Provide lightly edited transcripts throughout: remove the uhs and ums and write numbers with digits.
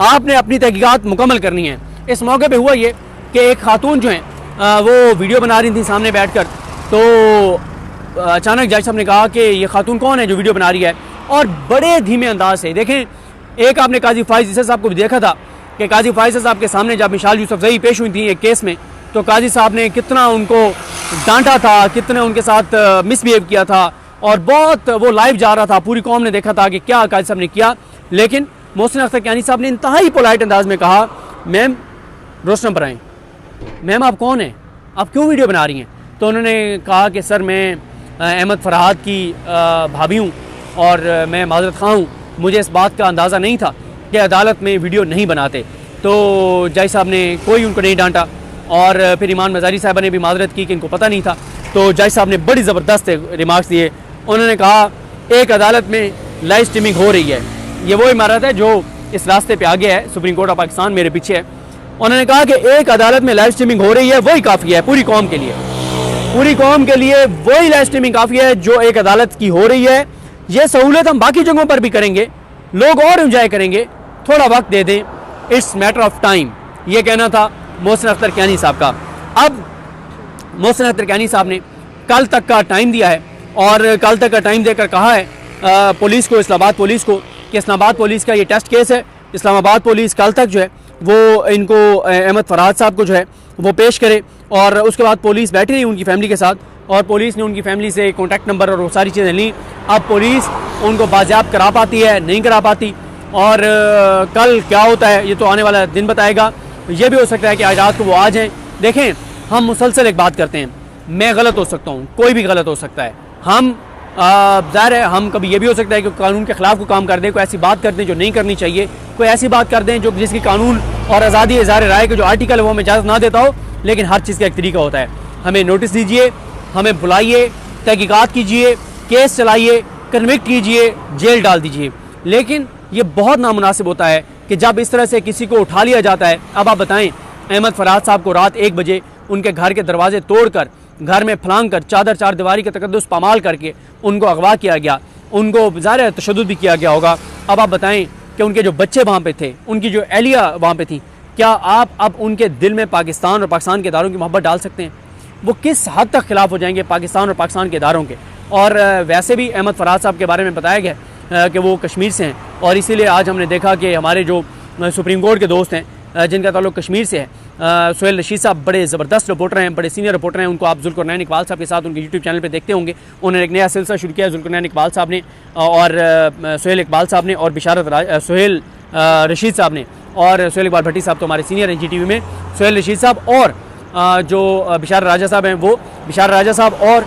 آپ نے اپنی تحقیقات مکمل کرنی ہے. اس موقع پہ ہوا یہ کہ ایک خاتون جو ہیں وہ ویڈیو بنا رہی تھی سامنے بیٹھ کر, تو اچانک جج صاحب نے کہا کہ یہ خاتون کون ہے جو ویڈیو بنا رہی ہے, اور بڑے دھیمے انداز سے. دیکھیں ایک آپ نے قاضی فائز عیسی صاحب کو بھی دیکھا تھا کہ قاضی فائز صاحب کے سامنے جب مشال یوسف زئی پیش ہوئی تھی ایک کیس میں, تو قاضی صاحب نے کتنا ان کو ڈانٹا تھا, کتنے ان کے ساتھ مس بیہیو کیا تھا, اور بہت وہ لائیو جا رہا تھا, پوری قوم نے دیکھا تھا کہ کیا قاضی صاحب نے کیا. لیکن محسن اختر کیانی صاحب نے انتہائی پولائٹ انداز میں کہا, میم روسٹم پر آئیں, میم آپ کون ہیں, آپ کیوں ویڈیو بنا رہی ہیں. تو انہوں نے کہا کہ سر میں احمد فرحات کی بھابھی ہوں اور میں معذرت خواہ ہوں, مجھے اس بات کا اندازہ نہیں تھا کہ عدالت میں ویڈیو نہیں بناتے. تو جج صاحب نے کوئی ان کو نہیں ڈانٹا, اور پھر ایمان مزاری صاحبہ نے بھی معذرت کی کہ ان کو پتہ نہیں تھا. تو جج صاحب نے بڑی زبردست ریمارکس دیے. انہوں نے کہا ایک عدالت میں لائیو اسٹریمنگ ہو رہی ہے, یہ وہ عمارت ہے جو اس راستے پہ آگے ہے, سپریم کورٹ آف پاکستان میرے پیچھے ہے. انہوں نے کہا کہ ایک عدالت میں لائیو اسٹریمنگ ہو رہی ہے وہی کافی ہے پوری قوم کے لیے, پوری قوم کے لیے وہی لائیو اسٹریمنگ کافی ہے جو ایک عدالت کی ہو رہی ہے. یہ سہولت ہم باقی جگہوں پر بھی کریں گے, لوگ اور انجوائے کریں گے, تھوڑا وقت دے دیں, اٹس میٹر آف ٹائم. یہ کہنا تھا محسن اختر کیانی صاحب کا. اب محسن اختر کیانی صاحب نے کل تک کا ٹائم دیا ہے, اور کل تک کا ٹائم دے کر کہا ہے پولیس کو, اسلام آباد پولیس کو, کہ اسلام آباد پولیس کا یہ ٹیسٹ کیس ہے, اسلام آباد پولیس کل تک جو ہے وہ ان کو احمد فرحات صاحب کو جو ہے وہ پیش کرے. اور اس کے بعد پولیس بیٹھی رہی ان کی فیملی کے ساتھ, اور پولیس نے ان کی فیملی سے کانٹیکٹ نمبر اور وہ ساری چیزیں لیں. اب پولیس ان کو بازیاب کرا پاتی ہے نہیں کرا پاتی, اور کل کیا ہوتا ہے یہ تو آنے والا دن بتائے گا. یہ بھی ہو سکتا ہے کہ آج رات کو وہ آ جائیں. دیکھیں ہم مسلسل ایک بات کرتے ہیں, میں غلط ہو سکتا ہوں, کوئی بھی غلط ہو سکتا ہے. ہم ظاہر ہے ہم کبھی یہ بھی ہو سکتا ہے کہ قانون کے خلاف کو کام کر دیں, کوئی ایسی بات کر دیں جو نہیں کرنی چاہیے, کوئی ایسی بات کر دیں جو جس کی قانون اور آزادی اظہار رائے کے جو آرٹیکل ہے وہ ہمیں اجازت نہ دیتا ہو. لیکن ہر چیز کا ایک طریقہ ہوتا ہے. ہمیں نوٹس دیجئے, ہمیں بلائیے, تحقیقات کیجئے, کیس چلائیے, کنوکٹ کیجئے, جیل ڈال دیجئے. لیکن یہ بہت نامناسب ہوتا ہے کہ جب اس طرح سے کسی کو اٹھا لیا جاتا ہے. اب آپ بتائیں احمد فرحات صاحب کو رات 1 بجے ان کے گھر کے دروازے توڑ کر, گھر میں پھلانگ کر, چار دیواری کا تقدس پامال کر کے ان کو اغوا کیا گیا, ان کو ظاہر تشدد بھی کیا گیا ہوگا. اب آپ بتائیں کہ ان کے جو بچے وہاں پہ تھے, ان کی جو اہلیہ وہاں پہ تھیں, کیا آپ اب ان کے دل میں پاکستان اور پاکستان کے اداروں کی محبت ڈال سکتے ہیں؟ وہ کس حد تک خلاف ہو جائیں گے پاکستان اور پاکستان کے اداروں کے. اور ویسے بھی احمد فرحات صاحب کے بارے میں بتایا گیا کہ وہ کشمیر سے ہیں, اور اسی لیے آج ہم نے دیکھا کہ ہمارے جو سپریم کورٹ کے دوست ہیں جن کا تعلق کشمیر سے ہے, سہیل رشید صاحب بڑے زبردست رپورٹر ہیں, بڑے سینئر رپورٹر ہیں. ان کو آپ ذوالقرنین اقبال صاحب کے ساتھ ان کے یوٹیوب چینل پہ دیکھتے ہوں گے. انہوں نے ایک نیا سلسلہ شروع کیا ہے ذوالقرنین اقبال صاحب نے, اور سہیل اقبال صاحب نے, اور سہیل رشید صاحب نے, اور سہیل اقبال بھٹی صاحب تو ہمارے سینئر ہیں جی ٹی وی میں. سہیل رشید صاحب اور جو بشار راجہ صاحب ہیں, وہ بشار راجہ صاحب اور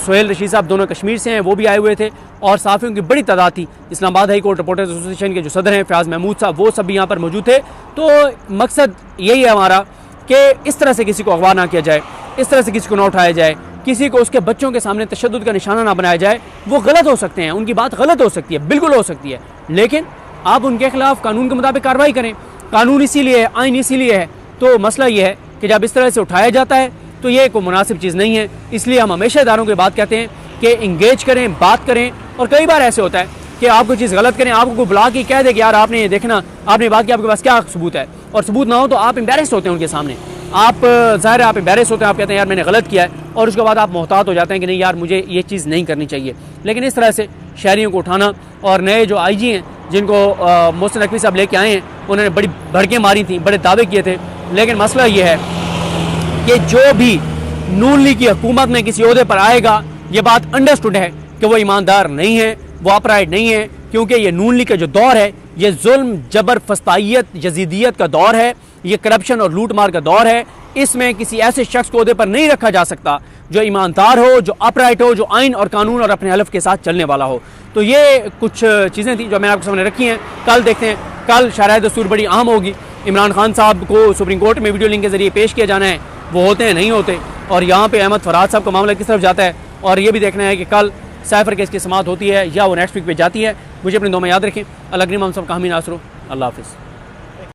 سہیل رشید صاحب دونوں کشمیر سے ہیں, وہ بھی آئے ہوئے تھے. اور صحافیوں کی بڑی تعداد تھی. اسلام آباد ہائی کورٹ رپورٹرز ایسوسی ایشن کے جو صدر ہیں فیاض محمود صاحب, وہ سب بھی یہاں پر موجود تھے. تو مقصد یہی ہے ہمارا کہ اس طرح سے کسی کو اغوا نہ کیا جائے, اس طرح سے کسی کو نہ اٹھایا جائے, کسی کو اس کے بچوں کے سامنے تشدد کا نشانہ نہ بنایا جائے. وہ غلط ہو سکتے ہیں, ان کی بات غلط ہو سکتی ہے, بالکل ہو سکتی ہے, لیکن آپ ان کے خلاف قانون کے مطابق کارروائی کریں. قانون اسی لیے ہے, آئین اسی لیے ہے. تو مسئلہ یہ ہے کہ جب اس طرح سے اٹھایا جاتا ہے تو یہ کوئی مناسب چیز نہیں ہے. اس لیے ہم ہمیشہ اداروں کی بات کہتے ہیں کہ انگیج کریں, بات کریں. اور کئی بار ایسے ہوتا ہے کہ آپ کوئی چیز غلط کریں, آپ کو کوئی بلا کے کہہ دے کہ یار آپ نے یہ دیکھنا, آپ نے بات کی, آپ کے پاس کیا ثبوت ہے, اور ثبوت نہ ہو تو آپ امبیرس ہوتے ہیں ان کے سامنے. آپ ظاہر ہے آپ امبیرس ہوتے ہیں, آپ کہتے ہیں یار میں نے غلط کیا ہے, اور اس کے بعد آپ محتاط ہو جاتے ہیں کہ نہیں یار مجھے یہ چیز نہیں کرنی چاہیے. لیکن اس طرح سے شہریوں کو اٹھانا, اور نئے جو آئی جی ہیں جن کو محسن نقوی صاحب لے کے آئے ہیں, انہوں نے بڑی بھڑکیں ماری تھیں, بڑے دعوے کیے تھے. لیکن مسئلہ یہ ہے کہ جو بھی نون لیگ کی حکومت میں کسی عہدے پر آئے گا, یہ بات انڈرسٹوڈ ہے کہ وہ ایماندار نہیں ہے, وہ اپرائٹ نہیں ہے, کیونکہ یہ نون لیگ کا جو دور ہے یہ ظلم, جبر, فسطائیت, یزیدیت کا دور ہے, یہ کرپشن اور لوٹ مار کا دور ہے. اس میں کسی ایسے شخص کو عہدے پر نہیں رکھا جا سکتا جو ایماندار ہو, جو اپرائٹ ہو, جو آئین اور قانون اور اپنے حلف کے ساتھ چلنے والا ہو. تو یہ کچھ چیزیں تھیں جو میں نے آپ کے سامنے رکھی ہیں. کل دیکھتے ہیں, کل شرح دستور بڑی اہم ہوگی. عمران خان صاحب کو سپریم کورٹ میں ویڈیو لنک کے ذریعے پیش کیا جانا ہے, وہ ہوتے ہیں نہیں ہوتے, اور یہاں پہ احمد فرحات صاحب کا معاملہ کس طرف جاتا ہے. اور یہ بھی دیکھنا ہے کہ کل سائفر کیس کی سماعت ہوتی ہے یا وہ نیکسٹ ویک پہ جاتی ہے. مجھے اپنے دو میں یاد رکھیں. اللہ کریم ہم سب کا حامی ناصر ہو. اللہ حافظ.